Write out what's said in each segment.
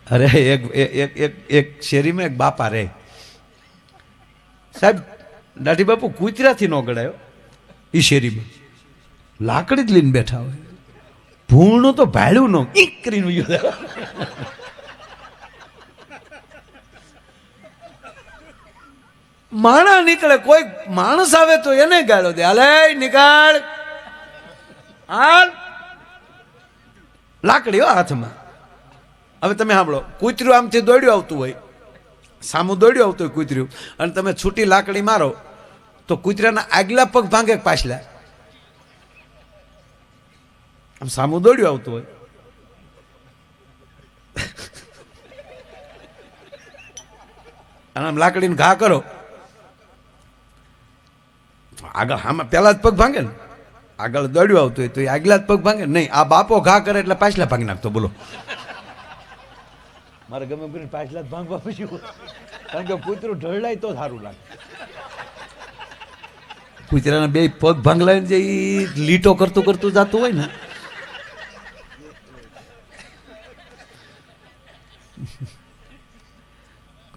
અરે એક એક એક એક શેરીમાં એક બાપા રે સાહેબ, દાઢી બાપુ કૂતરાથી ન ગળાયો એ શેરીમાં, લાકડી જ લઈને બેઠા હોય, ભૂણનું તો ભાડ્યું ન ઈક કરીને ગયું. માણા નીકળે, કોઈ માણસ આવે તો એને ગાળો દે, હાલે નીકળ, હાલ, લાકડી હાથમાં. હવે તમે સાંભળો, કૂતરું આમથી દોડ્યું આવતું હોય, સામું દોડ્યું આવતું હોય કૂતરું, અને તમે છૂટી લાકડી મારો તો કૂતરાના આગલા પગ ભાંગે પાછલા. આમ સામું દોડ્યું આવતું હોય, અને આમ લાકડીને ઘા કરો, આગળ આમાં પેલા જ પગ ભાંગે ને, આગળ દોડ્યું આવતું હોય તો એ આગલા જ પગ ભાંગે નહીં. આ બાપો ઘા કરે એટલે પાછલા ભાંગી નાખતો. બોલો, મારે ગમે કરીને પાછલા જ ભાંગવા પછી, કારણ કે કૂતરું ઢળલાય તો સારું લાગે. કૂતરાના બે પગ ભાંગલાય જે લીટો કરતું કરતું જતું હોય ને,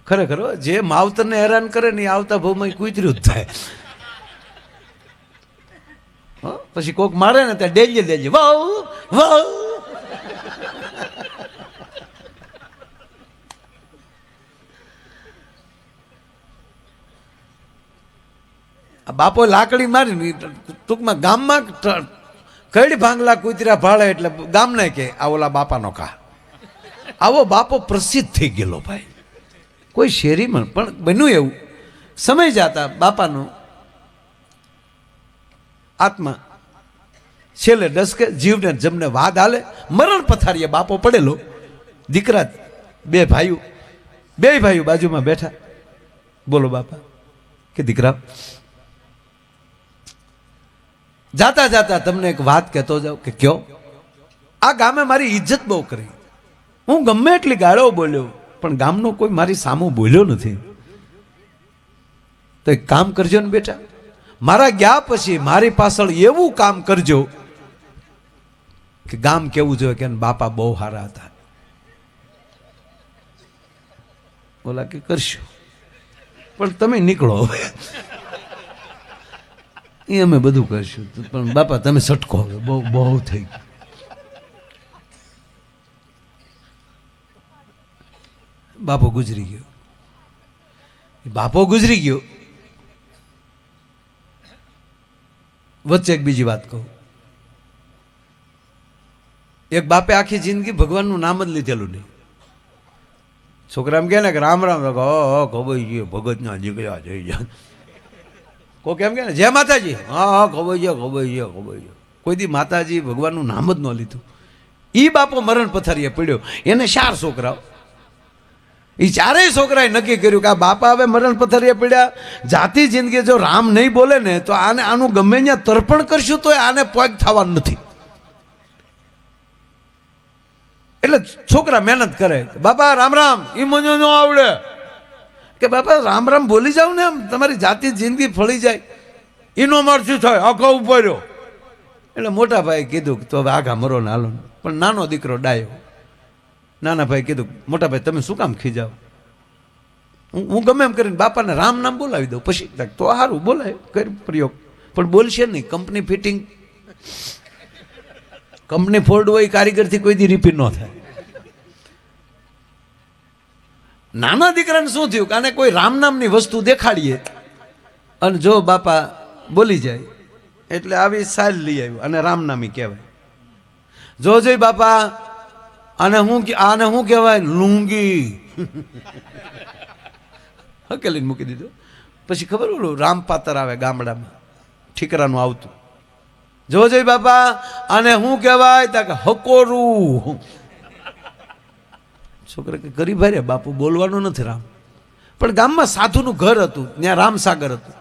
ખરેખર જે માવતરને હેરાન કરે ને આવતા ભાવમાં કૂતર્યું જ થાય. પછી કોક મારે ને ત્યાં ડેલીએ દેજે વાવ વાવ. બાપો લાકડી મારી, ટૂંકમાં ગામમાં કઈ ભાંગલા કૂતરા ભાળે એટલે ગામને કે આ ઓલા બાપાનો કા. આવો બાપો પ્રસિદ્ધ થઈ ગયેલો ભાઈ, કોઈ શેરીમાં પણ બન્યું એવું. સમય જતા બાપાનો આત્મા છેલ્લે ડસકે, જીવને જમને વાદ હાલે, મરણ પથારીએ બાપો પડેલો, દીકરા બે ભાઈઓ બાજુમાં બેઠા. બોલો બાપા કે દીકરા, જાતા જાતા તમને એક વાત કહેતો જાઉં કે કયો. આ ગામે મારી ઇજ્જત બહુ કરી, હું ગમે એટલી ગાળો બોલ્યો પણ ગામનો કોઈ મારી સામું બોલ્યો નથી. તો એક કામ કરજો ને બેટા, મારા ગયા પછી મારી પાછળ એવું કામ કરજો કે ગામ કેવું જોઈએ કે બાપા બહુ સારા હતા. બોલા કે કરશું, પણ તમે નીકળો હવે, એ અમે બધું કરશું, પણ બાપા તમે સટકો હવે, બહુ બહુ થઈ ગયું. બાપો ગુજરી ગયો. વચ્ચે એક બીજી વાત કહું. એક બાપે આખી જિંદગી ભગવાનનું નામ જ લીધેલું નહીં. છોકરા એમ કહે ને કે રામ રામ, ખોબાઈ ગયો ભગત ના નીકળ્યા જઈ જા. કોઈ કેમ કે ને જય માતાજી, હા ખોબાઈ ગયો. કોઈ દી માતાજી ભગવાનનું નામ જ ન લીધું. એ બાપો મરણ પથારીએ પડ્યો, એને 4 છોકરાઓ. એ 4 છોકરાએ નક્કી કર્યું કે આ બાપા હવે મરણ પથારીએ પડ્યા, જાતિ જિંદગી જો રામ નહીં બોલે ને તો આનું ગમે ત્યાં તર્પણ કરશું તો આને પોગ થવાનું નથી. એટલે છોકરા મહેનત કરે, બાપા રામ રામ, એ મને ન આવડે. કે બાપા રામ રામ બોલી જાવ ને, આમ તમારી જાતિ જિંદગી ફળી જાય. એનો મારથી થાય આખો ઉભર્યો. એટલે મોટા ભાઈ કીધું તો હવે આઘા મરો ને હાલો. પણ નાનો દીકરો ડાયો, નાના ભાઈ કીધું મોટા ભાઈ તમે શું કામ ખીજાવ, હું ગમે એમ કરીને બાપાને રામ નામ બોલાવી દઉં, પછી તો સારું બોલાય કર પ્રયોગ. પણ બોલશે નહીં, કંપની ફિટિંગ, કંપની ફોલ્ડ હોય, કારીગરથી કોઈ દી રિપીટ ન થાય. નાના દીકરાને શું થયું કે આને કોઈ રામ નામની વસ્તુ દેખાડીએ અને જો બાપા બોલી જાય એટલે આવી સાલ લઈ આવ્યું અને રામનામી કહેવાય. જો જોઈ બાપા આને શું કહેવાય, લુંગી હકેલીને મૂકી દીધું. પછી ખબર ઓલું રામ પાતર આવે ગામડામાં, ઠીકરાનું આવતું. જો જોઈ બાપા આને શું કહેવાય, તા કે હકોરું. છોકરા કે ગરીબ ભાઈ રે બાપુ બોલવાનું નથી રામ. પણ ગામમાં સાધુનું ઘર હતું, ત્યાં રામસાગર હતું.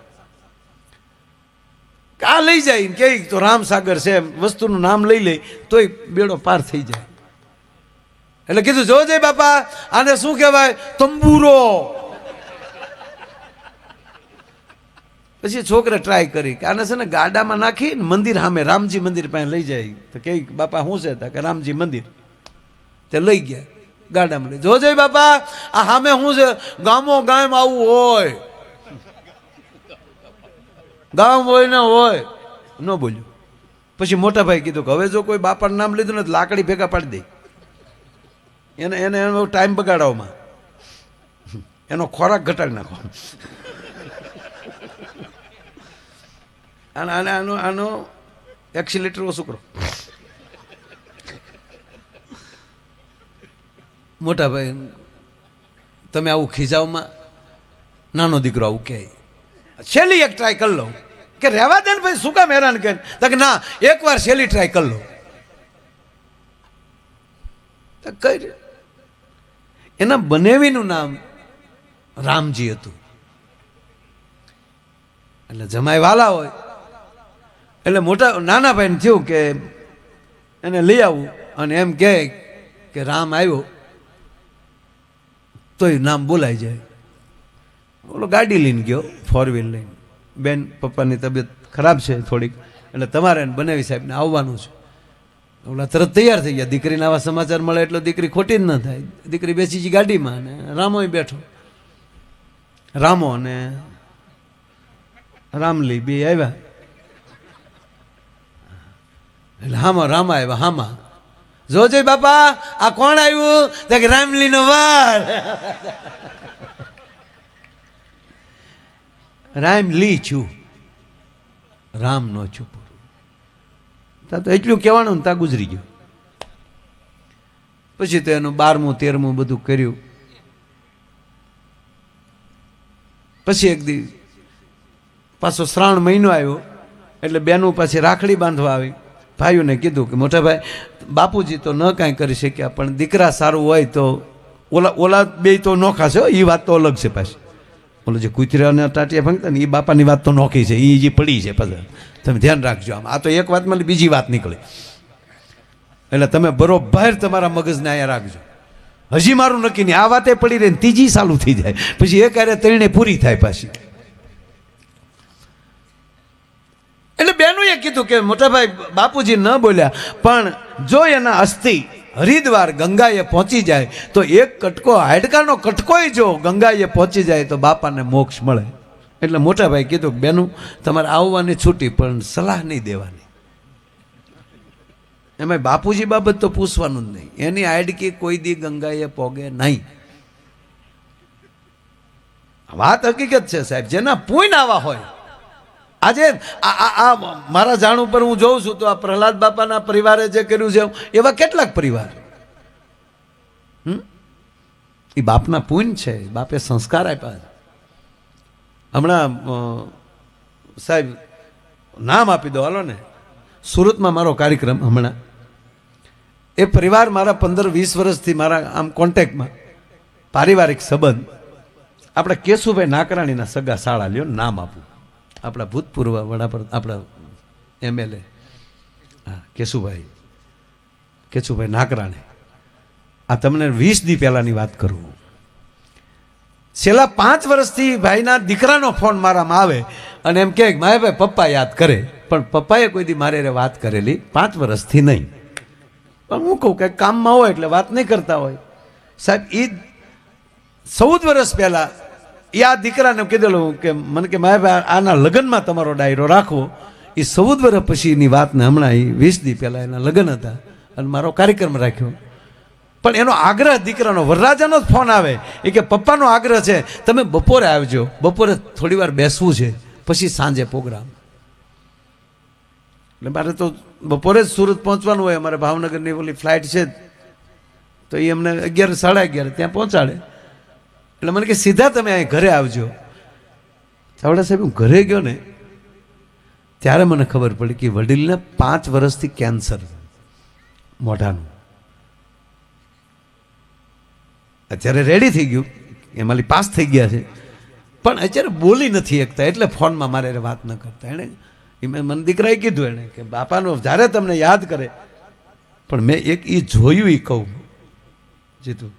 આ લઈ જાય કે તો રામસાગર છે, વસ્તુનું નામ લઈ લે તોય બેડો પાર થઈ જાય. એટલે કીધું જો જય બાપા આને શું કહેવાય, તંબુરો. પછી છોકરે ટ્રાય કરી કે આને છે ને ગાડામાં નાખી મંદિર સામે રામજી મંદિર પાસે લઈ જાય. તો કે બાપા શું છે કે રામજી મંદિર. તે લઈ ગયા, ગાડામાં લઈ જોજે બાપા આ સામે શું છે ગામો ગામ આવું હોય ગામ હોય ને હોય ન બોલ્યું. પછી મોટા ભાઈ કીધું કે હવે જો કોઈ બાપાનું નામ લીધું ને તો લાકડી ભેગા પાડી દે એને એનો ટાઈમ બગાડવામાં એનો ખોરાક ઘટાડી નાખો. આનો એક્સિલેટર ઓછું કરો. મોટા ભાઈ તમે આવું ખીજાવમાં નાનો દીકરો આવું કહે છેલ્લી એક ટ્રાય કરી લો કે રહેવા દે ને ભાઈ શું કામ હેરાન કરે તો કે ના એકવાર છેલ્લી ટ્રાય કરી લો. કઈ એના બનેવીનું નામ રામજી હતું. એટલે જમાઈ વાલા હોય એટલે મોટા નાના ભાઈને થયું કે એને લઈ આવું અને એમ કહે કે રામ આવ્યો તોય નામ બોલાઈ જાય. બોલો ગાડી લઈને ગયો 4 વ્હીલ લઈને બેન પપ્પાની તબિયત ખરાબ છે થોડીક એટલે તમારે બનાવી સાહેબને આવવાનું છે. ઓલા તરત તૈયાર થઈ ગયા. દીકરીના આવા સમાચાર મળે એટલે દીકરી ખોટી જ ન થાય. દીકરી બેસી ગઈ ગાડીમાં અને રામોય બેઠો. રામો અને રામલી બે આવ્યા એટલે હામાં રામા આવ્યા. હામાં જોજે બાપા આ કોણ આવ્યું તો કે રામલીનો વાર. રામ લી છું રામ નો છું તા તો એટલું કહેવાનું ને તા ગુજરી ગયું. પછી તો એનું 12મું 13મું બધું કર્યું. પછી એક દી પાછો શ્રાવણ મહિનો આવ્યો એટલે બેનું પાછી રાખડી બાંધવા આવી. ભાઈઓને કીધું કે મોટા ભાઈ બાપુજી તો ન કાંઈ કરી શક્યા પણ દીકરા સારું હોય તો ઓલા બે તો નોખા છે. એ વાત તો અલગ છે. પાછી ઓલો જે કૂતરાને ટાટિયા ફંગતા ને એ બાપાની વાત તો નોખી છે. એ જે પડી છે પછી તમે ધ્યાન રાખજો. આમ આ તો એક વાતમાં બીજી વાત નીકળી એટલે તમે બરોબર તમારા મગજને અહીંયા રાખજો. હજી મારું નક્કી નહીં આ વાતે પડી રહે ત્રીજી ચાલુ થઈ જાય પછી એક આરે ત્રણે પૂરી થાય પાછી. એટલે બેનુએ કીધું કે મોટાભાઈ બાપુજી ન બોલ્યા પણ જો એના અસ્થિ હરિદ્વાર ગંગાએ પહોંચી જાય તો એક કટકો હાડકાનો કટકોય જો ગંગાએ પહોંચી જાય તો બાપાને મોક્ષ મળે. એટલે મોટાભાઈ કીધું બેનું તમારે આવવાની છૂટી પણ સલાહ નહીં દેવાની. એમાં બાપુજી બાબત તો પૂછવાનું જ નહીં. એની હાડકી કોઈ દી ગંગાએ પોગે નહીં. વાત હકીકત છે સાહેબ. જેના પૂન આવા હોય આજે આ મારા જાણ ઉપર હું જોઉં છું તો આ પ્રહલાદ બાપાના પરિવારે જે કર્યું છે એવા કેટલાક પરિવાર એ બાપના પૂન છે. બાપે સંસ્કાર આપ્યા. હમણાં સાહેબ નામ આપી દો હાલો ને સુરતમાં મારો કાર્યક્રમ હમણાં એ પરિવાર મારા 15-20 વર્ષથી મારા આમ કોન્ટેક્ટમાં પારિવારિક સંબંધ આપણા કેશુભાઈ નાકરાણીના સગા શાળા લ્યો નામ આપું. આપણા ભૂતપૂર્વ વડાપ્રધાન આપણા MLA હા કેશુભાઈ નાકરાણી. આ તમને 20 દી પહેલાંની વાત કરું. છેલ્લા 5 વર્ષથી ભાઈના દીકરાનો ફોન મારામાં આવે અને એમ કહે મારે ભાઈ પપ્પા યાદ કરે પણ પપ્પાએ કોઈ દી મારે વાત કરેલી 5 વર્ષથી નહીં. પણ હું કહું કે કામમાં હોય એટલે વાત નહીં કરતા હોય. સાહેબ એ 14 વર્ષ પહેલાં એ આ દીકરાને કીધેલું કે મને કે મારે ભાઈ આના લગ્નમાં તમારો ડાયરો રાખવો. એ 14 વર્ષ પછીની વાતને હમણાં એ 20 દી પહેલાં એના લગ્ન હતા અને મારો કાર્યક્રમ રાખ્યો. પણ એનો આગ્રહ દીકરાનો વરરાજાનો જ ફોન આવે એ કે પપ્પાનો આગ્રહ છે તમે બપોરે આવજો. બપોરે થોડી વાર બેસવું છે પછી સાંજે પ્રોગ્રામ. એટલે મારે તો બપોરે જ સુરત પહોંચવાનું હોય. અમારે ભાવનગરની ઓલી ફ્લાઇટ છે તો એ અમને 11 સાડા 11 ત્યાં પહોંચાડે. એટલે મને કે સીધા તમે અહીં ઘરે આવજો. ચાવડા સાહેબ હું ઘરે ગયો ને ત્યારે મને ખબર પડી કે વડીલને 5 વર્ષથી કેન્સર મોઢાનું. અત્યારે રેડી થઈ ગયું એમાંથી પાસ થઈ ગયા છે પણ અત્યારે બોલી નથી શકતા એટલે ફોનમાં મારે વાત ન કરતા. એણે મને દીકરાએ કીધું એણે કે બાપાનો જ્યારે તમને યાદ કરે પણ મેં એક એ જોયું એ કહું જીતું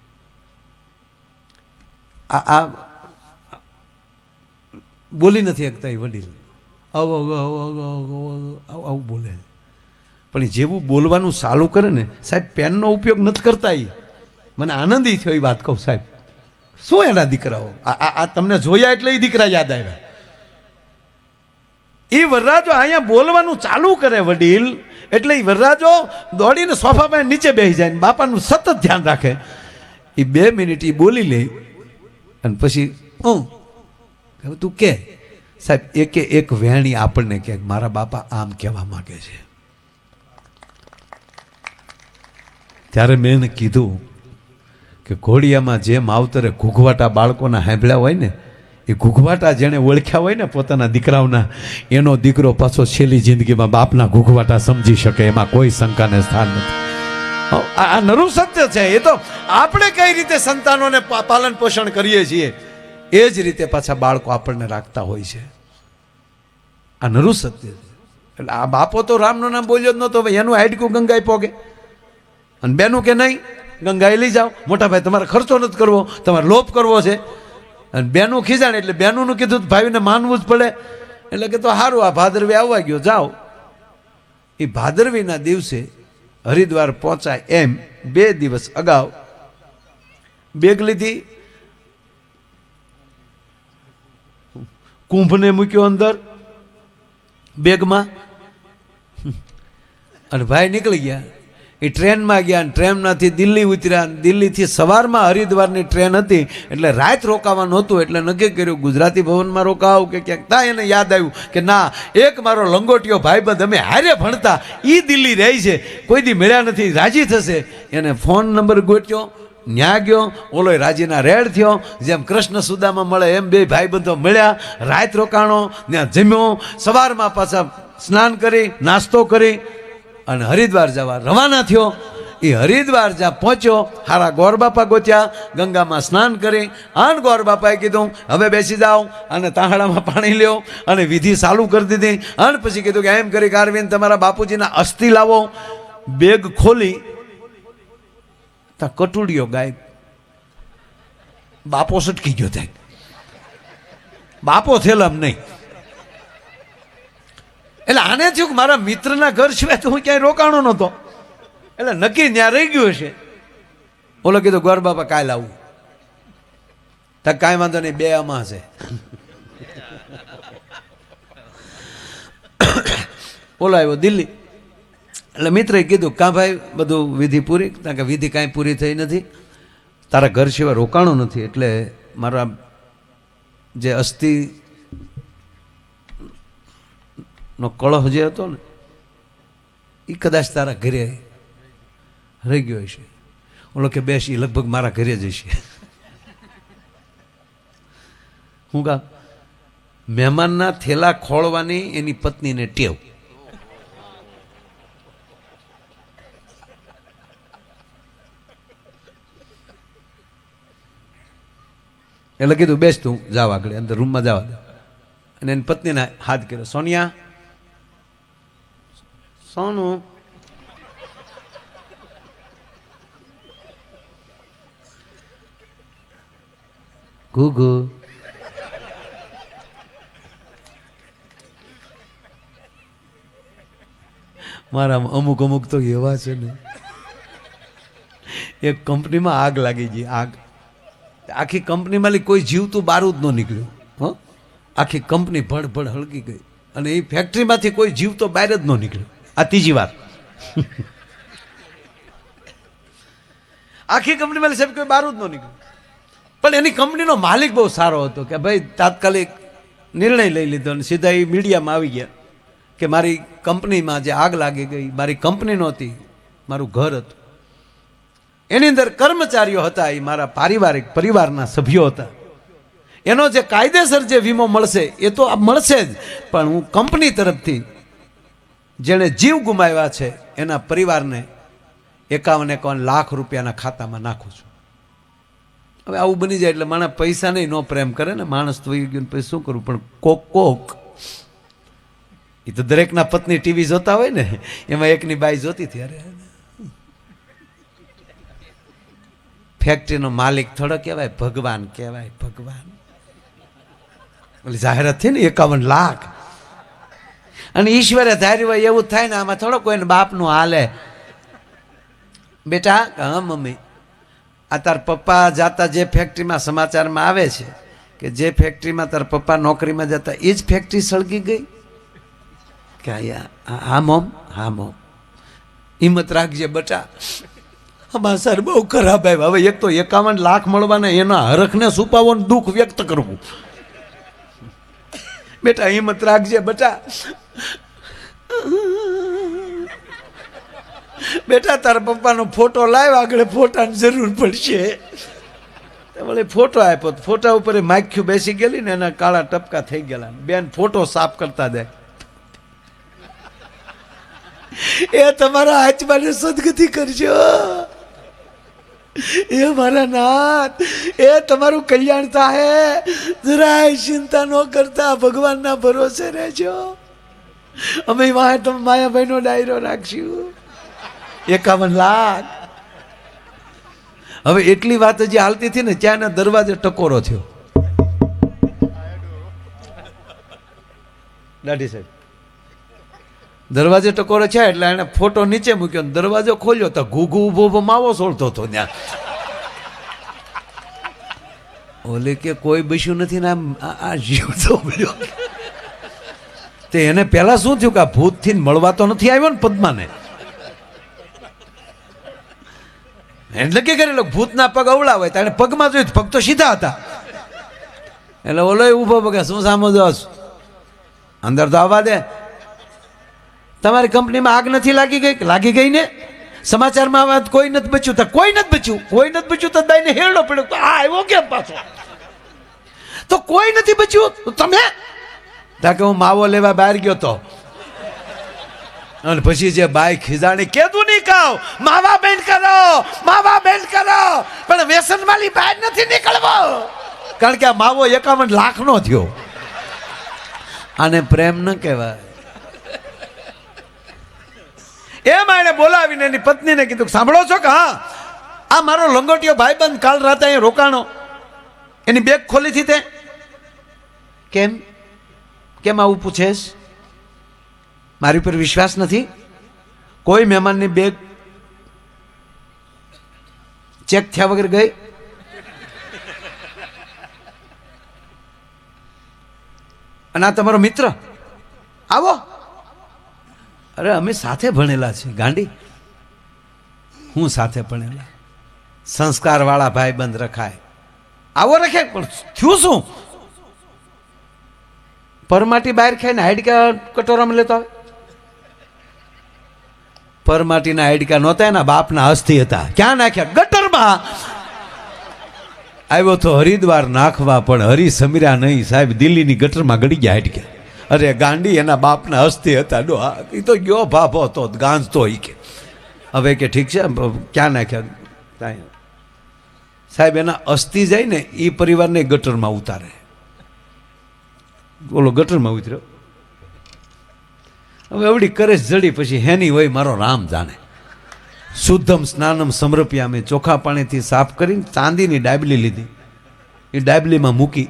આ બોલી નથી શકતા એ વડીલ આવું બોલે પણ જેવું બોલવાનું ચાલુ કરે ને સાહેબ પેનનો ઉપયોગ નથી કરતા. મને આનંદ ઈ થયો એ વાત કહું સાહેબ, શું એના દીકરાઓ આ તમને જોયા એટલે એ દીકરા યાદ આવ્યા. એ વરરાજો અહીંયા બોલવાનું ચાલુ કરે વડીલ, એટલે એ વરરાજો દોડીને સોફા પર નીચે બેસી જાય, બાપાનું સતત ધ્યાન રાખે. એ 2 મિનિટ એ બોલી લે અને પછી તું કે સાહેબ એકે એક વેણી આપણને કે મારા બાપા આમ કહેવા માંગે છે. ત્યારે મેં એને કીધું કે ઘોડિયામાં જે માવતરે ઘૂઘવાટા બાળકોના સાંભળ્યા હોય ને, એ ઘૂઘવાટા જેણે ઓળખ્યા હોય ને પોતાના દીકરાઓના, એનો દીકરો પાછો છેલ્લી જિંદગીમાં બાપના ઘૂઘવાટા સમજી શકે, એમાં કોઈ શંકાને સ્થાન નથી. આ નરું સત્ય છે. એ તો આપણે કઈ રીતે સંતાનોને પાલન પોષણ કરીએ છીએ એ જ રીતે પાછા બાળકો આપણને રાખતા હોય છે. આ નરું સત્ય છે. એટલે આ બાપો તો રામનું નામ બોલ્યો જ નહોતો, એનું હાઈડકું ગંગાઈ પોગે, અને બેનું કે નહીં ગંગાએ લઈ જાઓ, મોટા ભાઈ તમારે ખર્ચો નથી કરવો, તમારે લોભ કરવો છે. અને બેનું ખીજાણ એટલે બેનું કીધું ભાઈને માનવું જ પડે. એટલે કે તો સારું, આ ભાદરવી આવવા ગયો, જાઓ. એ ભાદરવીના દિવસે હરિદ્વાર પહોંચાય એમ 2 દિવસ અગાઉ બેગ લીધી, કુંભને મૂક્યો અંદર બેગમાં, અને ભાઈ નીકળી ગયા. એ ટ્રેનમાં ગયા, ટ્રેનમાંથી દિલ્હી ઉતર્યા. દિલ્હીથી સવારમાં હરિદ્વારની ટ્રેન હતી, એટલે રાત રોકાવાનું હતું. એટલે નક્કી કર્યું ગુજરાતી ભવનમાં રોકાવું કે ક્યાંક. તા એને યાદ આવ્યું કે ના, એક મારો લંગોટિયો ભાઈબંધ અમે હારે ભણતા, એ દિલ્હી રહી છે, કોઈ દી મળ્યા નથી, રાજી થશે. એને ફોન નંબર ગોત્યો, ન્યા ગયો, ઓલો રાજીના રેડ થયો. જેમ કૃષ્ણ સુદામાં મળે એમ 2 ભાઈબંધો મળ્યા, રાત રોકાણો, ત્યાં જમ્યો, સવારમાં પાછા સ્નાન કરી નાસ્તો કરી અને હરિદ્વાર જવા રવાના થયો. એ હરિદ્વાર જ્યાં પહોંચ્યો, હારા ગોર બાપા ગોત્યા, ગંગામાં સ્નાન કરી. અને ગોર બાપાએ કીધું હવે બેસી જાઓ અને તાહડામાં પાણી લ્યો, અને વિધિ ચાલુ કરી દીધી. અને પછી કીધું કે એમ કરી કારવીને તમારા બાપુજીના અસ્થિ લાવો. બેગ ખોલી ત્યાં કટુડીઓ ગાયબ. બાપો સટકી ગયો થાય, બાપો થયેલામ નહીં. એટલે આને થયું કે મારા મિત્રના ઘર સિવાય તો હું ક્યાંય રોકાણો નહોતો, એટલે નક્કી ત્યાં રહી ગયું હશે. ઓલો કીધું ગોર બાપા કાલે આવું. તો કાંઈ વાંધો નહીં, 2 આમાં હશે. ઓલો આવ્યો દિલ્હી. એટલે મિત્રએ કીધું કાં ભાઈ બધું વિધિ પૂરી? કારણ કે વિધિ કાંઈ પૂરી થઈ નથી, તારા ઘર સિવાય રોકાણું નથી, એટલે મારા જે અસ્થિ નો કળહ જે હતો ને એ કદાચ તારા ઘરે રહી ગયો હશે. ઓલો કે બેસ, એ લગભગ મારા ઘરે જ હશે. હું કામ? મહેમાનના થેલા ખોળવાની એની પત્નીને ટેવ. એટલે કીધું બેસ તું, જાવ આગળ અંદર રૂમમાં જવા દે. અને એની પત્નીને હાથ કર્યો, સોનિયા, સોનું, ગુગુ, મારા અમુક તો એવા છે ને, એક કંપનીમાં આગ લાગી ગઈ. આગ આખી કંપનીમાં કોઈ જીવતું બારૂદ ન નીકળ્યું. હ, આખી કંપની ભડ હળગી ગઈ, અને એ ફેક્ટરીમાંથી કોઈ જીવતો બહાર જ ન નીકળ્યો. આ ત્રીજી વાર. આખી કંપનીમાં સાહેબ કોઈ બારૂદ ન નીકળ્યું. પણ એની કંપનીનો માલિક બહુ સારો હતો કે ભાઈ તાત્કાલિક નિર્ણય લઈ લીધો, અને સીધા એ મીડિયામાં આવી ગયા કે મારી કંપનીમાં જે આગ લાગી ગઈ, મારી કંપની નહોતી, મારું ઘર હતું. એની અંદર કર્મચારીઓ હતા, એ મારા પરિવારના સભ્યો હતા. એનો જે કાયદેસર જે વીમો મળશે એ તો મળશે જ, પણ હું કંપની તરફથી જેણે જીવ ગુમાવ્યા છે એના પરિવારને 51 લાખ રૂપિયાના ખાતામાં નાખું છું. હવે આવું બની જાય એટલે માણસ પૈસા નહીં, નો પ્રેમ કરે ને માણસ તો ગયું પછી શું કરવું. પણ કોક એ તો દરેકના પત્ની ટીવી જોતા હોય ને, એમાં એકની બાઈ જોતી હતી. અરે ફેક્ટરીનો માલિક થોડો કહેવાય, ભગવાન કહેવાય, ભગવાન. ઓલી જાહેરાત થઈ ને 51 લાખ, અને ઈશ્વરે ધાર્યું હોય એવું થાય ને, આમાં થોડો કોઈને બાપનું હાલે. બેટા, હા મમ્મી, આ તાર પપ્પા જાતા જે ફેક્ટરીમાં સમાચારમાં આવે છે કે જે ફેક્ટરીમાં તાર પપ્પા નોકરીમાં જતા એ જ ફેક્ટરી સળગી ગઈ કે હા મોમ, હા મોમ, હિંમત રાખજે બટા. આમાં સર બહુ ખરાબ આવ્યા. હવે એક તો 51 લાખ મળવાના, એના હરખને છુપાવો ને દુઃખ વ્યક્ત કરવું. બેટા હિંમત રાખજે બટા. બેટા તારા પપ્પાનો ફોટો લાવ, આગળ ફોટાની જરૂર પડશે. મને ફોટો આપ્યો, ફોટા ઉપર માખ્યું બેસી ગયેલી ને એના કાળા ટપકા થઈ ગયેલા. બેન ફોટો સાફ કરતા જાય. એ તમારા આત્માને સદગતિ કરજો, એ મારા નાથ, એ તમારું કલ્યાણ થાય. જરાય ચિંતા ન કરતા, ભગવાનના ભરોસે રહેજો. અમે તમે માયાભાઈનો ડાયરો રાખશું. 51 લાખ. હવે એટલી વાત હજી હાલતી હતી ને ત્યાંના દરવાજે ટકોરો થયો. દાઢી સાહેબ દરવાજે ટકોરો છે એટલે એને ફોટો નીચે મૂક્યો, દરવાજો ખોલ્યો તો ઘૂઘુ ઉભો માવો સોળતો હતો ત્યાં. ઓલે કે કોઈ બસ્યું નથી ને આ જીવ તો મળ્યો. તે એને પહેલા શું થયું કે આ ભૂતથી મળવા તો નથી આવ્યો ને પદ્માને, એટલે કે કરેલો ભૂતના પગ અવળા હોય તો પગમાં જોયું પગ તો સીધા હતા. એટલે ઓલો ઊભો પગે શું સામો જોશ, અંદર તો આવવા દે. તમારી કંપનીમાં આગ નથી લાગી ગઈ? લાગી ગઈ ને. સમાચારમાં વાત કોઈ નથી બચ્યું તો કોઈ નથી બચ્યું, કોઈ નથી બચ્યું તો દાઈને હેરડો પડ્યો. તો આ આવ્યો કેમ પાછો? તો કોઈ નથી બચ્યું તમે તાકે હું માવો લેવા બહાર ગયો તો. અને પછી જે બાઈ ખીજાણી કેદું નહીં કહો માવા બેન કરો, માવા બેન કરો, પણ વ્યસન વાળી બહાર નથી નીકળવો. કારણ કે આ માવો 51 લાખનો થયો. આને પ્રેમ ન કહેવાય. એમ એને બોલાવીને એની પત્નીને કીધું સાંભળો છો કે હા આ મારો લંગોટિયો ભાઈબંધ કાલ રાતે અહીંયા રોકાણો, એની બેગ ખોલી હતી તે. કેમ કેમ આવું પૂછેશ? મારી ઉપર વિશ્વાસ નથી? કોઈ મહેમાનની બેગ ચેક થયા વગર ગઈ? અને આ તમારો મિત્ર આવો. અરે અમે સાથે ભણેલા છીએ ગાંડી. હું સાથે ભણેલા, સંસ્કારવાળા ભાઈબંધ રખાય. આવો રખે પણ થયું શું? પરમાટી બહાર ખાઈને હાઈડકા કટોરામાં લેતો આવે. પરમાટીના હાઈડકા નહોતા, એના બાપના અસ્થિ હતા. ક્યાં નાખ્યા? ગટરમાં. આવ્યો તો હરિદ્વાર નાખવા, પણ હરી સમીરા નહીં સાહેબ, દિલ્હીની ગટરમાં ગળી ગયા હાઈડકા. અરે ગાંડી, એના બાપના અસ્થિ હતા. એ તો ગયો ભાભો હતો, ગાંજતો હોય કે. હવે કે ઠીક છે, ક્યાં નાખ્યા સાહેબ? એના અસ્થિ જાય ને એ પરિવારને ગટરમાં ઉતારે. બોલો ગટરમાં ઉતર્યો. હવે એવડી કરે જડી પછી હેની હોય મારો રામ જાણે. શુદ્ધમ સ્નાનમ સમર્પ્યા, મેં ચોખ્ખા પાણીથી સાફ કરીને ચાંદીની ડાબલી લીધી, એ ડાબલીમાં મૂકી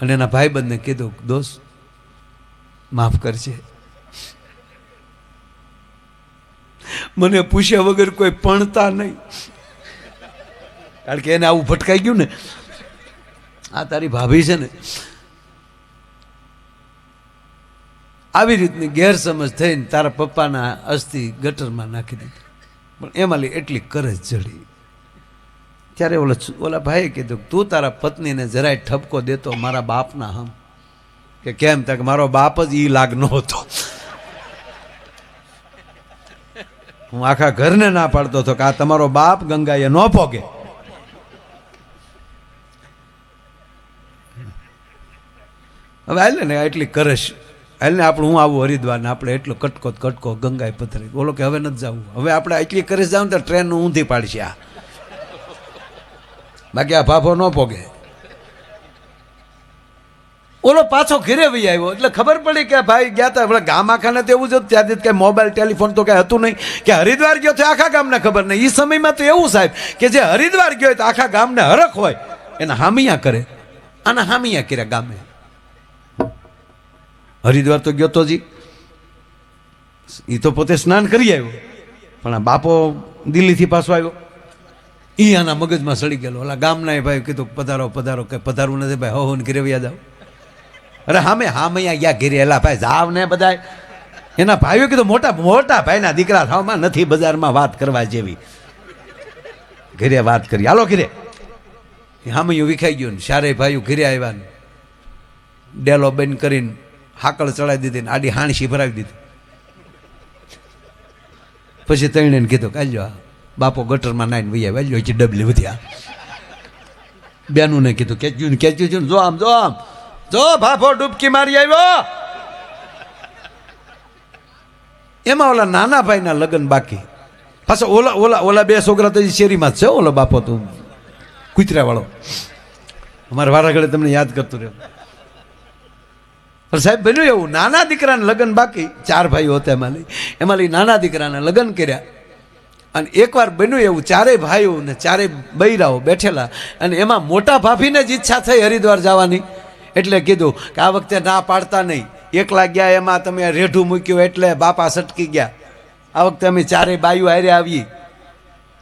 અને એના ભાઈબંધને કીધું દોસ્ત માફ કરજે, મને પૂછ્યા વગર કોઈ પણતા નહીં. કારણ કે એને આવું ભટકાઈ ગયું ને, આ તારી ભાભી છે ને, આવી રીતની ગેરસમજ થઈને તારા પપ્પાના અસ્થિ ગટરમાં નાખી દીધી. પણ એમાં એટલી કરજ જડી. ત્યારે ઓલા ભાઈએ કીધું તું તારા પત્નીને જરાય ઠપકો દેતો મારા બાપના હમ. કે કેમ? તક મારો બાપ જ ઈ લાગનો હતો. હું આખા ઘરને ના પાડતો હતો કે આ તમારો બાપ ગંગાએ ન પોગે. હવે હાલે ને એટલી કરશ, હાલ ને આપણે હું આવું હરિદ્વાર ને આપણે એટલો કટકો ગંગાએ પથરી. બોલો કે હવે નથી જવું, હવે આપણે એટલી કરીશ જાવ તો ટ્રેન ઊંધી પાડશે આ, બાકી આ ભાભો ન પોગે. ઓલો પાછો ઘેરે વહી આવ્યો એટલે ખબર પડી કે ભાઈ ગયા હતા. આપણે ગામ આખાને તો એવું જ હતું ત્યાંથી કઈ મોબાઈલ ટેલિફોન તો કઈ હતું નહીં. કે હરિદ્વાર ગયો તો આખા ગામને ખબર નહીં. એ સમયમાં તો એવું સાહેબ કે જે હરિદ્વાર ગયો તો આખા ગામને હરખ હોય, એને હામિયા કરે. આના હામિયા કર્યા ગામે. હરિદ્વાર તો ગયો તો જી, એ તો પોતે સ્નાન કરી આવ્યો, પણ આ બાપો દિલ્હીથી પાછો આવ્યો. એ આના મગજમાં સડી ગયેલો. ઓલા ગામના ભાઈ કીધું પધારો પધારો, કે પધારવું નથી ભાઈ, હો ને ઘરે વ્યા જાવ. અરે હામે અહીંયા ગયા ઘેરે, એલા ભાઈ જાવ ને બધા. એના ભાઈઓ કીધું મોટા મોટા ભાઈના દીકરા થાવમાં નથી બજારમાં વાત કરવા જેવી, ઘરે વાત કરી, હાલો ઘરે. હામૈયું વિખાઈ ગયું ને ચારેય ભાઈઓ ઘરે આવ્યા ને ડેલો બંધ કરીને હાકળ ચડાવી દીધી ને આડી હાણસી ભરાવી દીધી. પછી તઈને કીધું કાલજો બાપો ગટરમાં નાઈને વૈયા વાલ્યો છે ડબલી વધ્યા. બેનું ને કીધું કેચ્યું જો આમ જો બાપો ડૂબકી મારી આવ્યો. એમાં ઓલા નાના ભાઈના લગ્ન બાકી. પાછા ઓલા બે છોકરા તો શેરીમાં જ છે. ઓલો બાપો તું કૂતરા વાળો અમારા વારાઘડે તમને યાદ કરતું રહ્યો. સાહેબ બન્યું એવું, નાના દીકરાના લગ્ન બાકી, 4 ભાઈઓ હતા એમાં નાના દીકરાના લગ્ન કર્યા. અને એકવાર બન્યું એવું, 4 ભાઈઓ ને 4 બૈરાઓ બેઠેલા, અને એમાં મોટા ભાભીને જ ઈચ્છા થઈ હરિદ્વાર જવાની. એટલે કીધું કે આ વખતે ના પાડતા નહીં, એકલા ગયા એમાં તમે રેઢું મૂક્યું એટલે બાપા સટકી ગયા. આ વખતે અમે 4 બાઈઓ હારે આવી,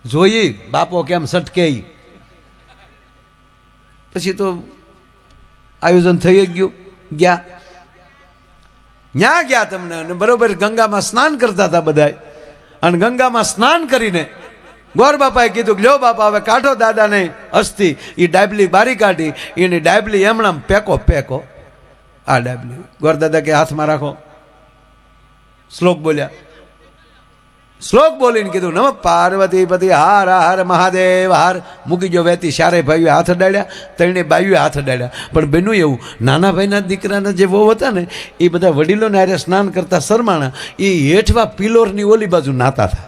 જોઈ બાપો કેમ સટકે. પછી તો આયોજન થઈ ગયું, ગયા ન્યા ગયા તમને. અને બરોબર ગંગામાં સ્નાન કરતા હતા બધા. અને ગંગામાં સ્નાન કરીને ગોર બાપાએ કીધું કે લ્યો બાપા હવે કાઢો દાદાને અસ્થિ. એ ડાબલી બારી કાઢી, એની ડાબલી એમણામ પેકો. આ ડાબલી ગોર દાદા કે હાથમાં રાખો. શ્લોક બોલ્યા, શ્લોક બોલીને કીધું નમ પાર્વતી પતિ હાર હાર મહાદેવ હાર. મૂકી જો વેતી. 4 ભાઈઓએ હાથ અડાડ્યા, 3 બાઈઓએ હાથ અડાડ્યા. પણ બન્યું એવું, નાના ભાઈના દીકરાના જે વહુ હતા ને એ બધા વડીલોને હારે સ્નાન કરતા શરમાણા, એ હેઠવા પિલોરની ઓલી બાજુ નાતા હતા.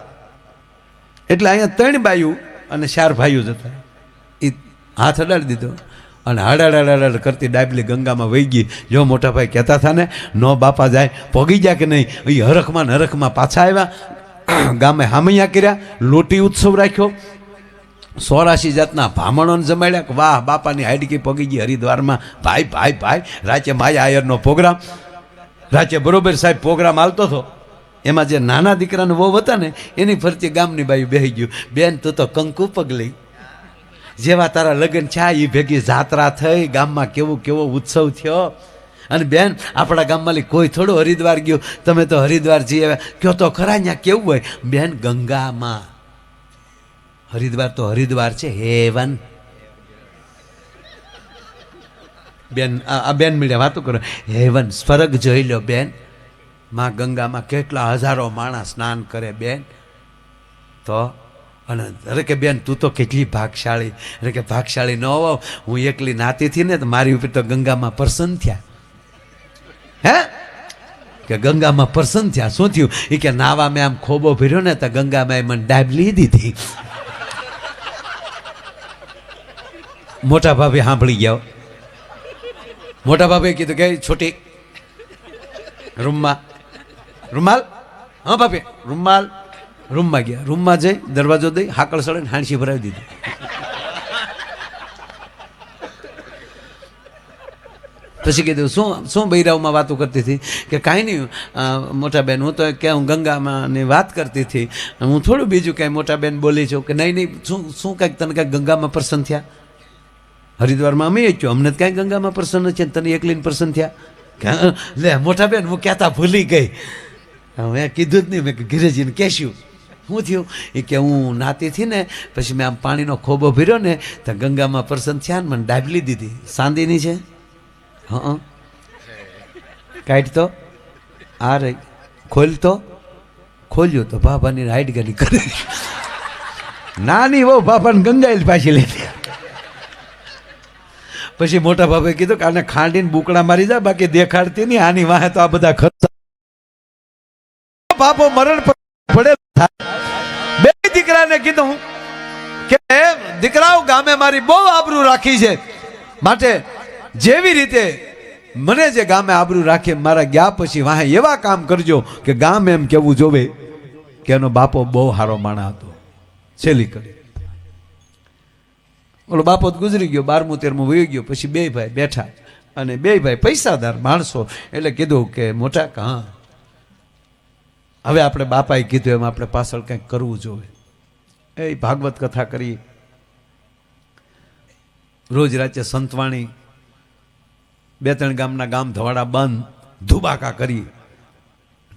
એટલે અહીંયા 3 બાઈઓ અને 4 ભાઈઓ જ હતા. એ હાથ અડાડી દીધો અને હડાડ કરતી ડાબલી ગંગામાં વહી ગઈ. જો મોટા ભાઈ કહેતા હતા ને નો બાપા જાય, પોગી ગયા કે નહીં. એ હરખમાં પાછા આવ્યા. ગામે હામૈયા કર્યા, લોટી ઉત્સવ રાખ્યો, 84 જાતના ભામણોને જમાડ્યા. વાહ બાપાની હાઈડકી પગી ગઈ હરિદ્વારમાં. ભાઈ રાચે માયા આયરનો પ્રોગ્રામ. રાચે બરોબર સાહેબ પ્રોગ્રામ હાલતો હતો. એમાં જે નાના દીકરાને વહુ હતા ને એની ફરતી ગામની બાઈ બેહી ગયું. બેન તું તો કંકુ પગલી, જેવા તારા લગ્ન છે એ ભેગી જાત્રા થઈ, ગામમાં કેવો ઉત્સવ થયો. અને બેન આપણા ગામમાં કોઈ થોડું હરિદ્વાર ગયું, તમે તો હરિદ્વાર જઈ આવ્યા, કયો તો ખરા ત્યાં કેવું હોય. બેન ગંગામાં, હરિદ્વાર તો હરિદ્વાર છે હેવન. બેન આ બેન મીડિયા વાતો કરો, હેવન સ્વર્ગ જોઈ લો બેન. માં ગંગામાં કેટલા હજારો માણસ સ્નાન કરે બેન. તો અને અરે કે બેન તું તો કેટલી ભાગશાળી. અરે કે ભાગશાળી ન હોવ, હું એકલી નાતી હતી ને તો મારી ઉપર તો ગંગામાં પ્રસન્ન થયા. હે કે ગંગામાં પ્રસન્ન થયા. શું થયું? એ કે નાવા મેં આમ ખોબો ભર્યો ને તો ગંગામાં મને ડાબલી દીધી. મોટા ભાભી સાંભળી ગયા. મોટા ભાભીએ કીધું કે છોટી રૂમાલ. હા ભાભી રૂમમાં ગયા. રૂમમાં જઈ દરવાજો દઈ હાકળ સળે હાણસી ભરાવી દીધી. પછી કીધું શું બૈરાવમાં વાતો કરતી હતી? કે કાંઈ નહીં મોટા બેન, હું તો કે હું ગંગામાં વાત કરતી હતી, હું થોડું બીજું કાંઈ મોટા બેન બોલી છું. કે નહીં શું કાંઈક તને કાંઈક ગંગામાં પ્રસન્ન થયા? હરિદ્વારમાં અમે જ છું, અમને કાંઈ ગંગામાં પ્રસન્ન છે, તને એકલીને પ્રસન્ન થયા? લે મોટા બેન હું કહેતા ભૂલી ગઈ. મેં કીધું જ નહીં. મેં ગિરેજીને કહેશું શું થયું? એ કે હું નાતી હતી ને પછી મેં આમ પાણીનો ખોબો ભર્યો ને તો ગંગામાં પ્રસન્ન થયા ને મને ડાબલી દીધી. સાંદીની છે? હા કાઢ તો આ રહી. ખોલ્યું તો બાબાની હાઈટ ગલી કરે. નાની બહુ બાપાને ગંગાઈ પાછી લેતી. પછી મોટા બાપે કીધું કે આને ખાંડીને બુકડા મારી જા, બાકી દેખાડતી નહીં. આની વાહે તો આ બધા ખર્ચ. બાપો મરણ પડે. બે દીકરાને કીધું કે દીકરાઓ ગામે મારી બહુ આબરૂ રાખી છે, માટે જેવી રીતે મને જે ગામે આબરૂ રાખે મારા ગયા પછી વાહે એવા કામ કરજો કે ગામ એમ કેવું જોવે કે એનો બાપો બહુ સારો માણા હતો. છેલ્લી કરી ઓલો બાપો ગુજરી ગયો, 12મું 13મું વહી ગયો. પછી 2 ભાઈ બેઠા અને 2 ભાઈ પૈસાદાર માણસો. એટલે કીધું કે મોટા હા હવે આપણે બાપાએ કીધું એમ આપણે પાછળ કંઈક કરવું જોઈએ. એ ભાગવત કથા કરી, રોજ રાતે સંતવાણી, 2-3 ગામના ગામ ધવાડા બંધ, ધુબાકા કરી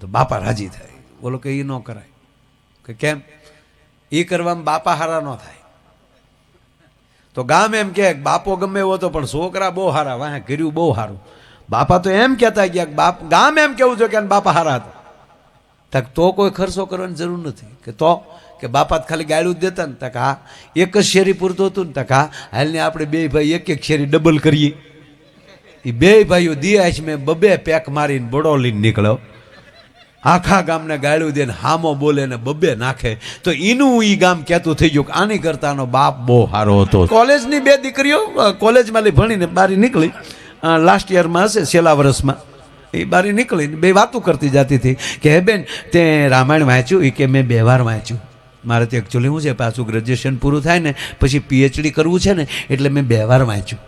તો બાપા રાજી થાય. બોલો કે એ ન કરાય. કે કેમ? એ કરવામાં બાપા હારા ન થાય. તો ગામ એમ કે બાપો ગમે એવો હતો પણ છોકરા બહુ હારા, વાહ કર્યું બહુ સારું. બાપા તો એમ કહેતા ગયા બાપ, ગામ એમ કેવું છે કે બાપા હારા હતા. તક તો કોઈ ખર્ચો કરવાની જરૂર નથી. કે તો કે બાપા ખાલી ગાળું જ દેતા ને. તક હા, એક જ શેરી પૂરતું હતું ને. તક હા, હાલને આપણે બે ભાઈ એક શેરી ડબલ કરીએ. એ બે ભાઈઓ દિયાશ મેં 2 પેક મારીને બડોલીને નીકળ્યો. આખા ગામને ગાળું દે ને હામો બોલે ને 2 નાખે. તો એનું એ ગામ કહેતું થઈ ગયું કે આની કરતાનો બાપ બહુ સારો હતો. કોલેજની 2 દીકરીઓ કોલેજમાં ભણીને બારી નીકળી, લાસ્ટ યરમાં હશે, છેલ્લા વર્ષમાં. એ બારી નીકળીને 2 વાતો કરતી જતી હતી કે હે બેન તે રામાયણ વાંચ્યું? એ કે મેં 2 વાર વાંચ્યું. મારે તો એકચ્યુઅલી શું છે, પાછું ગ્રેજ્યુએશન પૂરું થાય ને પછી PhD કરવું છે ને, એટલે મેં 2 વાર વાંચ્યું.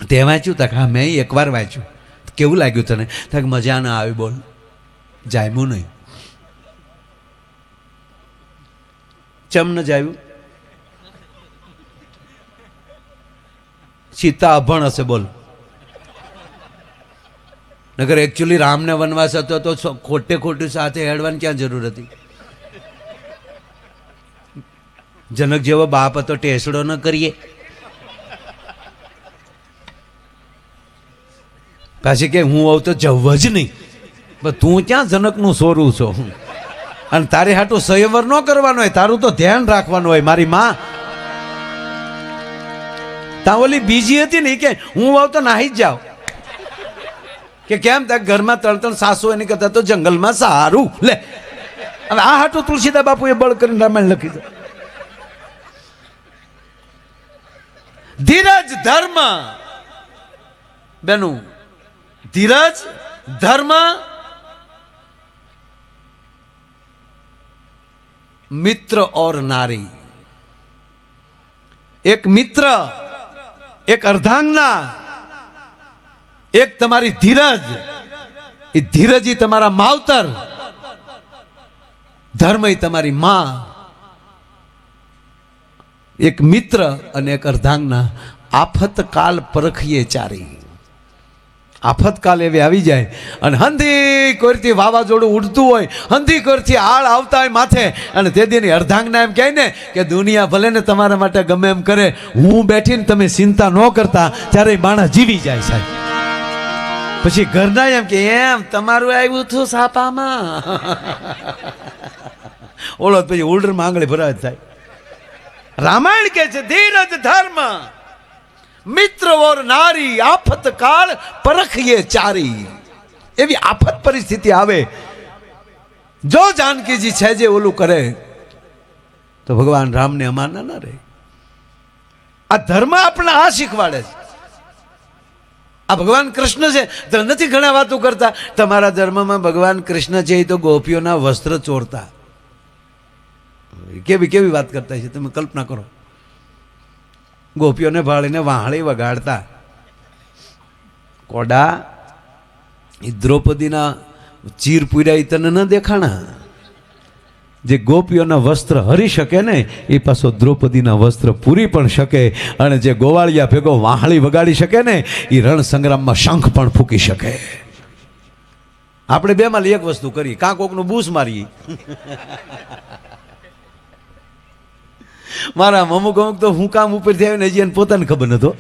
તે વાંચ્યું? તક હા, મેં 1 વાર વાંચ્યું. કેવું લાગ્યું તને? તક મજા ના આવી. બોલ, જામ્યું નહીં. ચમ ન જાયું? સીતા અભણ હશે. બોલ, નગર એકચ્યુઅલી રામને વનવાસ હતો તો ખોટે ખોટું સાથે હેડવાની ક્યાં જરૂર હતી? જનક જેવો બાપ હતો, ટેસડો ન કરીએ. પાછી કે હું આવું તો જવું જ નહીં. તું ક્યાં જનકનું સોરું છો? અને તારી હાટું સંયવર ન કરવાનો હોય, તારું તો ધ્યાન રાખવાનું હોય. મારી માં તા ઓલી બીજી હતી ને કે હું આવું તો નાહી જ જાઉં. કે કેમ? ત્યાં ઘરમાં 3 સાસુ એની કરતા તો જંગલમાં સારું. લે, હવે આ હાટું તુલસીદાસ બાપુએ બળ કરીને રામાયણ લખી દે. ધીરજ ધર્મ બેનું, ધીરજ ધર્મ, મિત્ર और नारी. એક મિત્ર, એક અર્ધાંગના, એક તમારી ધીરજ. એ ધીરજ ઈ તમારા માવતર, ધર્મ ઈ તમારી માં. એક મિત્ર અને એક અર્ધાંગના. આફત કાલ પરખીએ ચારી. આફત કાલ એવી આવી જાય અને હંધી કોરથી વાવાઝોડું ઉડતું હોય, હંધી કોરથી આળ આવતા હોય માથે, અને તે દીની અર્ધાંગના એમ કહે ને કે દુનિયા ભલે ને તમારા માટે ગમે એમ કરે, હું બેઠીને તમે ચિંતા ન કરતા, ત્યારે માણસ જીવી જાય સાહેબ. પછી ઘરના એમ કે એમ તમારું આવ્યું હતું સાપામાં. ઓલો પછી ઉલ્ડરમાં આંગળી ભરાય થાય. રામાયણ કે છે ધીરજ ધર્મ, મિત્ર ઓર નારી, આફત કાળ પરખીએ ચારી. એવી આફત પરિસ્થિતિ આવે, જો જાનકીજી છે જે ઓલું કરે તો ભગવાન રામને અમાના ના રહે. આ ધર્મ આપણે આ શીખવાડે છે. આ ભગવાન કૃષ્ણ છે તો નથી ઘણા વાતો કરતા. તમારા ધર્મમાં ભગવાન કૃષ્ણ છે એ તો ગોપીઓના વસ્ત્ર ચોરતા. કેવી કેવી વાત કરતા છે તમે કલ્પના કરો. ગોપીઓને ભાળીને વાહળી વગાડતા. કોડા એ દ્રૌપદીના ચીર પૂર્યા તને ન દેખાણા? જે ગોપીઓના વસ્ત્ર હરી શકે ને એ પાછો દ્રૌપદીના વસ્ત્ર પૂરી પણ શકે, અને જે ગોવાળિયા ભેગો વાહળી વગાડી શકે ને એ રણ સંગ્રામમાં શંખ પણ ફૂંકી શકે. આપણે બેમાં એક વસ્તુ કરી, કાં કોકનું બૂસ મારીએ. મારા અમુક તો હું કામ ઉપરથી આવીને હજી એને પોતાને ખબર નતો.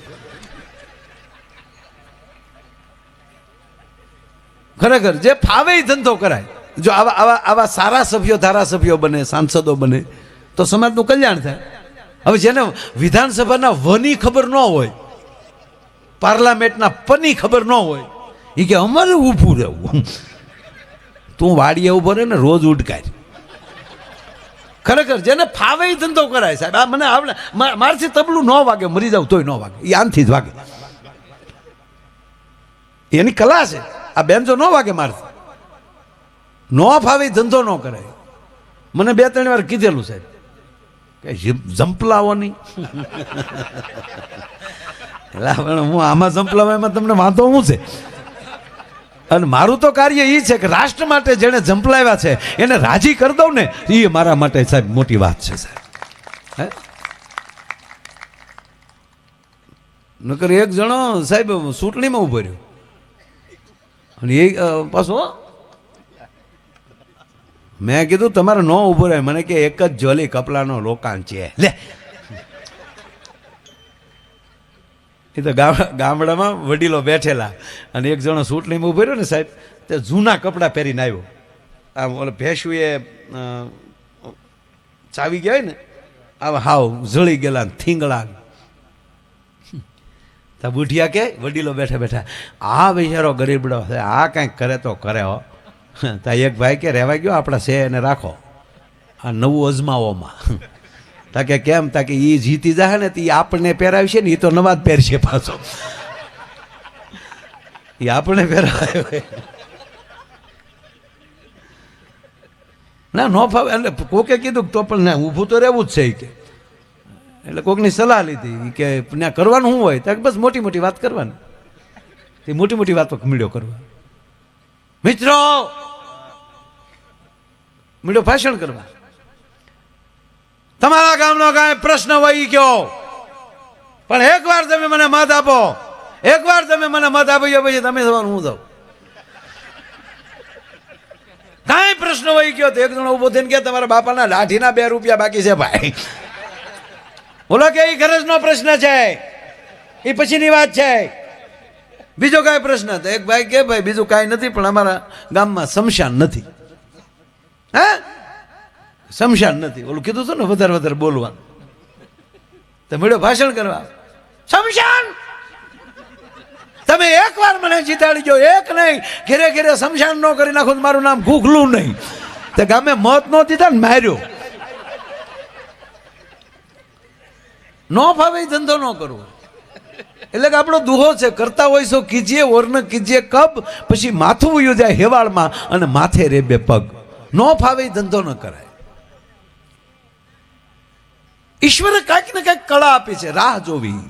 ખરેખર જે ફાવે એ ધંધો કરાય. જો આવા સારા સભ્યો, ધારાસભ્યો બને, સાંસદો બને તો સમાજનું કલ્યાણ થાય. હવે જેને વિધાનસભાના વની ખબર ન હોય, પાર્લામેન્ટના પની ખબર ન હોય, એ કે અમારે ઊભું રહેવું. તું વાડીએ ઉભો રહે ને રોજ ઉડકાય. ખરેખર જેને ફાવે એ ધંધો કરાય સાહેબ. આ મને આવડે, મારથી તબલું ન વાગે, મરી જાવ તોય ન વાગે, એ આનથી જ વાગે. એની કલા છે. આ બેન્જો ન વાગે મારથી. ન ફાવે ધંધો ન કરાય. મને 2-3 વાર કીધેલું સાહેબ કે જંપલાવો નહીં. હું આમાં જંપલાવા એમાં તમને વાંધો શું છે? અને મારું તો કાર્ય એ છે કે રાષ્ટ્ર માટે જેને જંપલાવ્યા છે એને રાજી કરી દઉં ને, એ મારા માટે સાહેબ મોટી વાત છે સાહેબ. નકર એક જણો સાહેબ ચૂંટણીમાં ઉભો રહ્યો અને એ પાછો મેં કીધું તમારે ન ઉભો રહે. મને કે એક જ જોલી કપલાનો રોકાણ છે. લે એ તો ગામડામાં વડીલો બેઠેલા અને એક જણો ચૂંટણીમાં ઉભો રહ્યો ને સાહેબ, તે જૂના કપડાં પહેરીને આવ્યો. આમ ઓલે ભેંસું એ ચાવી ગયા હોય ને આવા હાવ જળી ગયેલા થીંગળા. તા બુઢિયા કે વડીલો બેઠા બેઠા આ બિચારો ગરીબડો છે, આ કાંઈક કરે તો કરે હો. તા એક ભાઈ કે રહેવા ગયો આપણા છે એને રાખો આ નવું અજમાવોમાં. તાકે કેમ? તાકે એ જીતી જાય ને તો એ આપણને પહેરાવશે ને, એ તો નવા જ પહેરશે પાછો. એ આપણને પહેરાવ્યો ના ન ફાવે. એટલે કોકે કીધું તો પણ ના ઊભું તો રહેવું જ છે કે. એટલે કોકની સલાહ લીધી કે ત્યાં કરવાનું શું હોય? ત્યાં બસ મોટી મોટી વાત કરવાની. એ મોટી મોટી વાતો મીડિયો કરવા, મિત્રો મીડિયો ભાષણ કરવા. તમારા ગામનો કાંઈ પ્રશ્ન હોય ગયો પણ એકવાર તમે મને મત આપો, એકવાર તમે મને મત આપી પછી તમે થવાનું હું જાઉં. કાંઈ પ્રશ્ન હોય ગયો તો એક જણો ઉભો થઈને કે તમારા બાપાના લાઠીના 2 રૂપિયા બાકી છે ભાઈ. બોલો કે એ ગરજનો પ્રશ્ન છે, એ પછીની વાત છે. બીજો કાંઈ પ્રશ્ન? તો એક ભાઈ કે ભાઈ બીજું કાંઈ નથી પણ અમારા ગામમાં શમશાન નથી. હે શમશાન નથી. ઓલું કીધું હતું ને વધારે વધારે બોલવાનું. તો મળ્યો ભાષણ કરવા. શમશાન તમે એકવાર મને જીતાડી ગયો, એક નહીં ઘેરે ઘેરે શમશાન ન કરી નાખો મારું નામ ઘૂઘલું નહીં. તે ગામે મત ન દીધા ને માર્યો. ન ફાવે ધંધો ન કરવો. એટલે કે આપણો દુહો છે, કરતા હોય so કીજીએ ઓર ન કીજીએ કબ, પછી માથું વયું જાય હેવાળમાં અને માથે રે 2 પગ. ન ફાવે ધંધો ન કરાય. ઈશ્વરે કાંઈક ને કાંઈક કળા આપી છે, રાહ જોવી.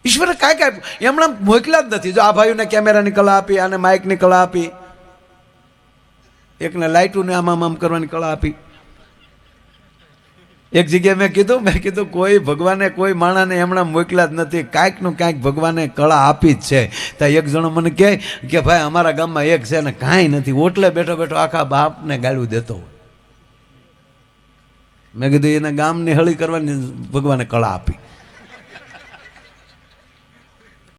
ઈશ્વરે કાંઈક આપ્યું, એમણે મોકલ્યા જ નથી. જો આ ભાઈઓને કેમેરાની કળા આપી, આને માઇકની કળા આપી, એકને લાઇટોને આમ કરવાની કળા આપી. એક જગ્યાએ મેં કીધું કોઈ ભગવાને કોઈ માણાને એમણે મોકલ્યા જ નથી, કાંઈકનું કાંઈક ભગવાને કળા આપી જ છે. ત્યાં એક જણો મને કહે કે ભાઈ અમારા ગામમાં એક છે ને કાંઈ નથી, ઓટલે બેઠો બેઠો આખા બાપને ગાળું દેતો હોય. મેં કીધું એને ગામની હળી કરવાની ભગવાને કળા આપી.